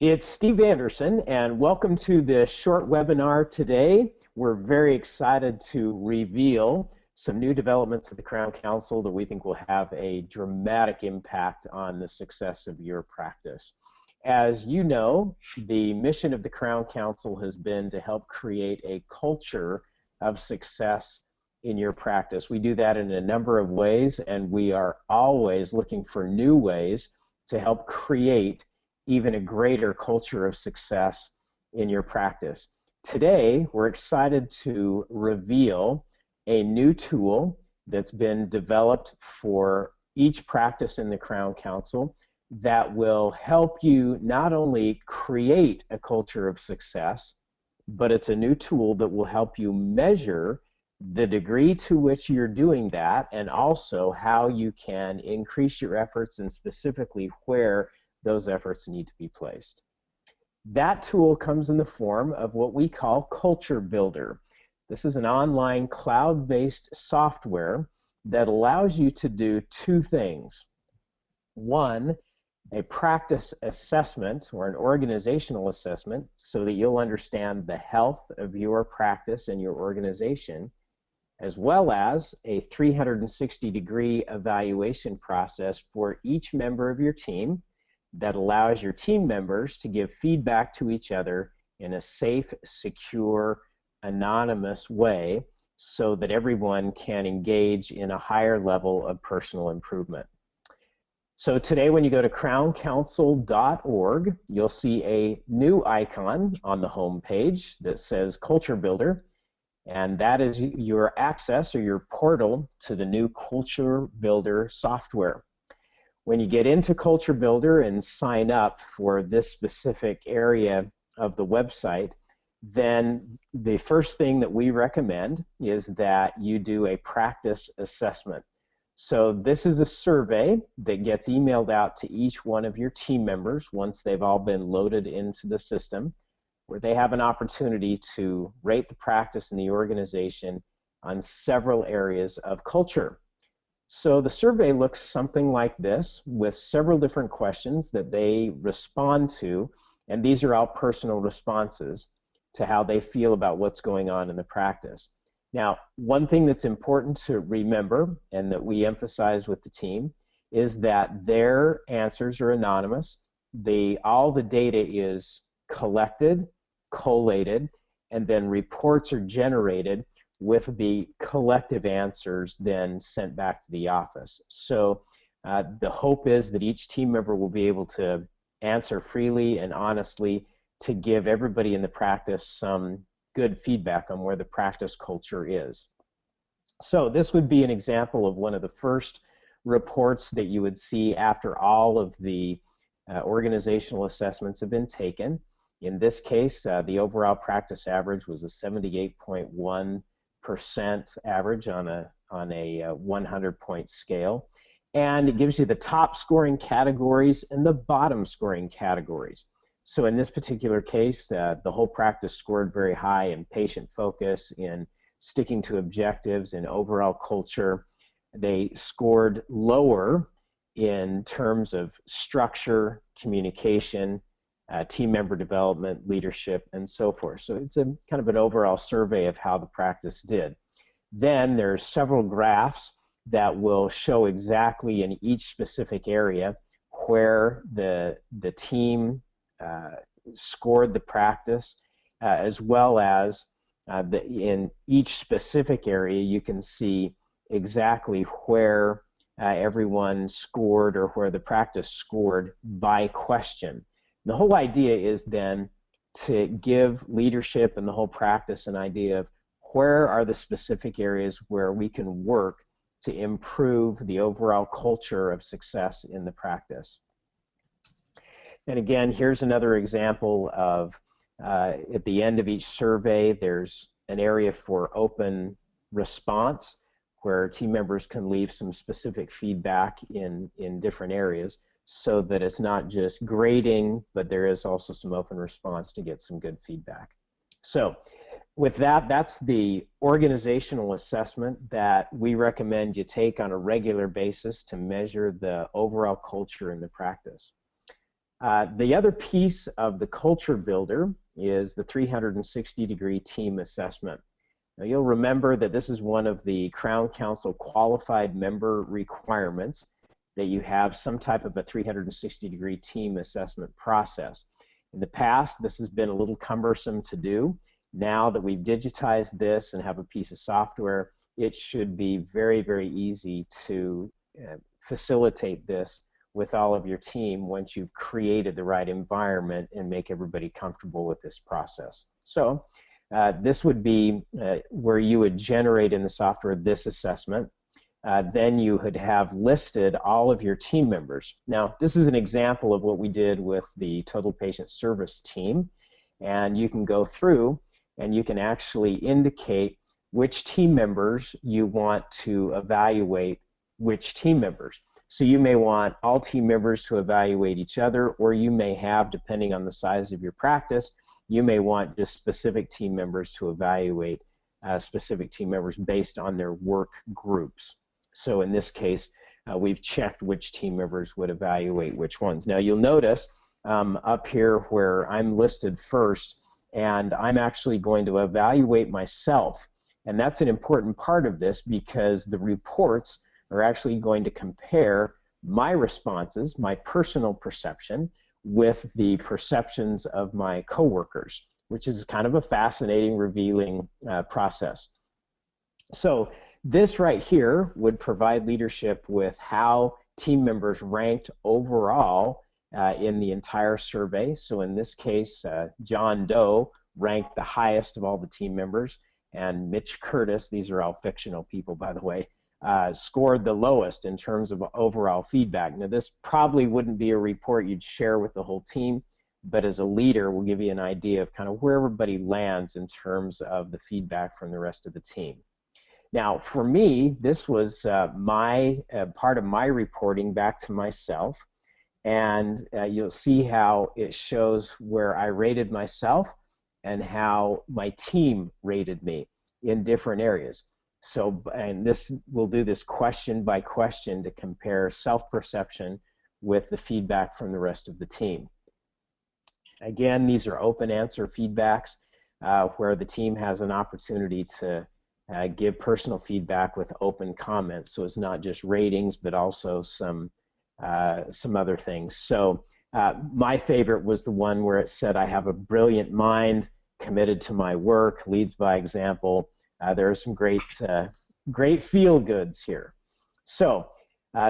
It's Steve Anderson, and welcome to this short webinar today. We're very excited to reveal some new developments at the Crown Council that we think will have a dramatic impact on the success of your practice. As you know, the mission of the Crown Council has been to help create a culture of success in your practice. We do that in a number of ways, and we are always looking for new ways to help create even a greater culture of success in your practice. Today, we're excited to reveal a new tool that's been developed for each practice in the Crown Council that will help you not only create a culture of success, but it's a new tool that will help you measure the degree to which you're doing that, and also how you can increase your efforts and specifically where those efforts need to be placed. That tool comes in the form of what we call Culture Builder. This is an online cloud-based software that allows you to do two things. One, a practice assessment or an organizational assessment so that you'll understand the health of your practice and your organization, as well as a 360-degree evaluation process for each member of your team that allows your team members to give feedback to each other in a safe, secure, anonymous way so that everyone can engage in a higher level of personal improvement. So today when you go to crowncouncil.org, you'll see a new icon on the home page that says Culture Builder, and that is your access or your portal to the new Culture Builder software. When you get into Culture Builder and sign up for this specific area of the website, then the first thing that we recommend is that you do a practice assessment. So this is a survey that gets emailed out to each one of your team members once they've all been loaded into the system, where they have an opportunity to rate the practice and the organization on several areas of culture. So the survey looks something like this, with several different questions that they respond to, and these are all personal responses to how they feel about what's going on in the practice. Now, one thing that's important to remember, and that we emphasize with the team, is that their answers are anonymous. All the data is collected, collated, and then reports are generated with the collective answers then sent back to the office. So the hope is that each team member will be able to answer freely and honestly to give everybody in the practice some good feedback on where the practice culture is. So this would be an example of one of the first reports that you would see after all of the organizational assessments have been taken. In this case, the overall practice average was a 78.1% average on a 100-point scale, and it gives you the top scoring categories and the bottom scoring categories. So in this particular case, the whole practice scored very high in patient focus, in sticking to objectives, in overall culture. They scored lower in terms of structure, communication, team member development, leadership, and so forth. So it's a kind of an overall survey of how the practice did. Then there's several graphs that will show exactly in each specific area where the team scored the practice, as well as in each specific area you can see exactly where everyone scored or where the practice scored by question. The whole idea is then to give leadership and the whole practice an idea of where are the specific areas where we can work to improve the overall culture of success in the practice. And again, here's another example of at the end of each survey, there's an area for open response where team members can leave some specific feedback in different areas, so that it's not just grading, but there is also some open response to get some good feedback. So with that, that's the organizational assessment that we recommend you take on a regular basis to measure the overall culture in the practice. The other piece of the culture builder is the 360-degree team assessment. Now, you'll remember that this is one of the Crown Council qualified member requirements, that you have some type of a 360-degree team assessment process. In the past, this has been a little cumbersome to do. Now that we've digitized this and have a piece of software, it should be very, very easy to facilitate this with all of your team once you've created the right environment and make everybody comfortable with this process. So this would be where you would generate in the software this assessment. Then you would have listed all of your team members. Now, this is an example of what we did with the total patient service team, and you can go through and you can actually indicate which team members you want to evaluate which team members. So you may want all team members to evaluate each other, or you may have, depending on the size of your practice, you may want just specific team members to evaluate specific team members based on their work groups. So in this case, we've checked which team members would evaluate which ones. Now you'll notice up here where I'm listed first, and I'm actually going to evaluate myself. And that's an important part of this, because the reports are actually going to compare my responses, my personal perception, with the perceptions of my coworkers, which is kind of a fascinating, revealing process. So this right here would provide leadership with how team members ranked overall in the entire survey. So in this case, John Doe ranked the highest of all the team members, and Mitch Curtis, these are all fictional people by the way, scored the lowest in terms of overall feedback. Now this probably wouldn't be a report you'd share with the whole team, but as a leader will give you an idea of kind of where everybody lands in terms of the feedback from the rest of the team. Now for me, this was part of my reporting back to myself, and you'll see how it shows where I rated myself and how my team rated me in different areas. So, and this, we'll do this question by question to compare self-perception with the feedback from the rest of the team. Again, these are open answer feedbacks where the team has an opportunity to give personal feedback with open comments. So it's not just ratings, but also some other things. So my favorite was the one where it said, I have a brilliant mind, committed to my work, leads by example. There are some great feel-goods here. So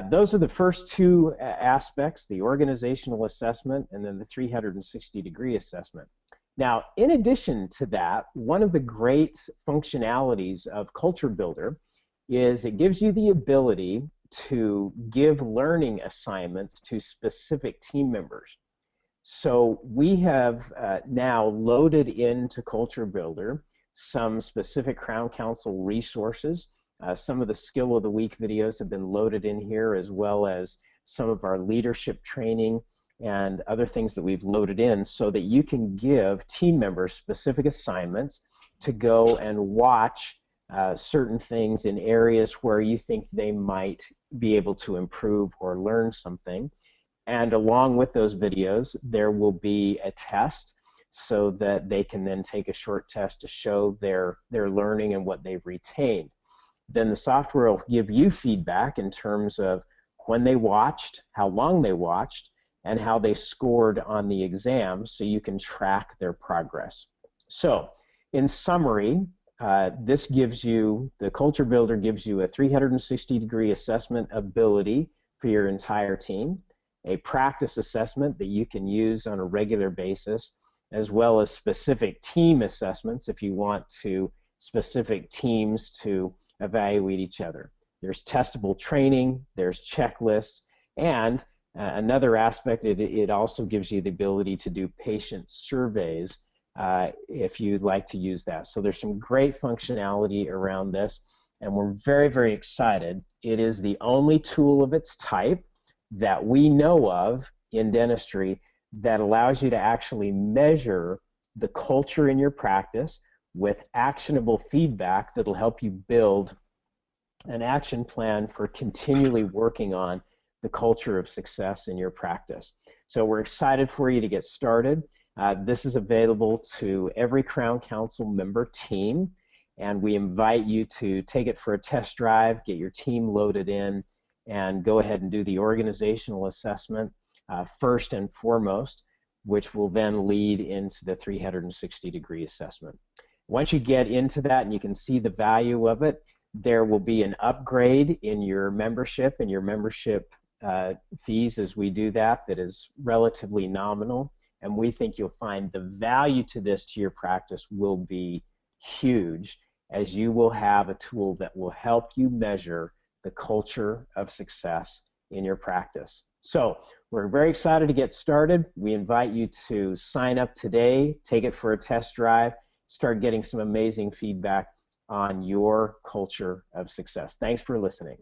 those are the first two aspects, the organizational assessment and then the 360-degree assessment. Now, in addition to that, one of the great functionalities of Culture Builder is it gives you the ability to give learning assignments to specific team members. So we have now loaded into Culture Builder some specific Crown Council resources. Some of the Skill of the Week videos have been loaded in here, as well as some of our leadership training and other things that we've loaded in, so that you can give team members specific assignments to go and watch certain things in areas where you think they might be able to improve or learn something. And along with those videos, there will be a test so that they can then take a short test to show their learning and what they've retained. Then the software will give you feedback in terms of when they watched, how long they watched, and how they scored on the exam, so you can track their progress. So in summary, this gives you, the Culture Builder gives you a 360-degree assessment ability for your entire team, a practice assessment that you can use on a regular basis, as well as specific team assessments if you want to specific teams to evaluate each other. There's testable training, there's checklists, and another aspect, it also gives you the ability to do patient surveys if you'd like to use that. So there's some great functionality around this, and we're very, very excited. It is the only tool of its type that we know of in dentistry that allows you to actually measure the culture in your practice with actionable feedback that'll help you build an action plan for continually working on the culture of success in your practice. So we're excited for you to get started. This is available to every Crown Council member team, and we invite you to take it for a test drive, get your team loaded in, and go ahead and do the organizational assessment first and foremost, which will then lead into the 360-degree assessment. Once you get into that and you can see the value of it, there will be an upgrade in your membership and your membership fees as we do that is relatively nominal, and we think you'll find the value to this to your practice will be huge, as you will have a tool that will help you measure the culture of success in your practice. So we're very excited to get started. We invite you to sign up today, take it for a test drive, start getting some amazing feedback on your culture of success. Thanks for listening.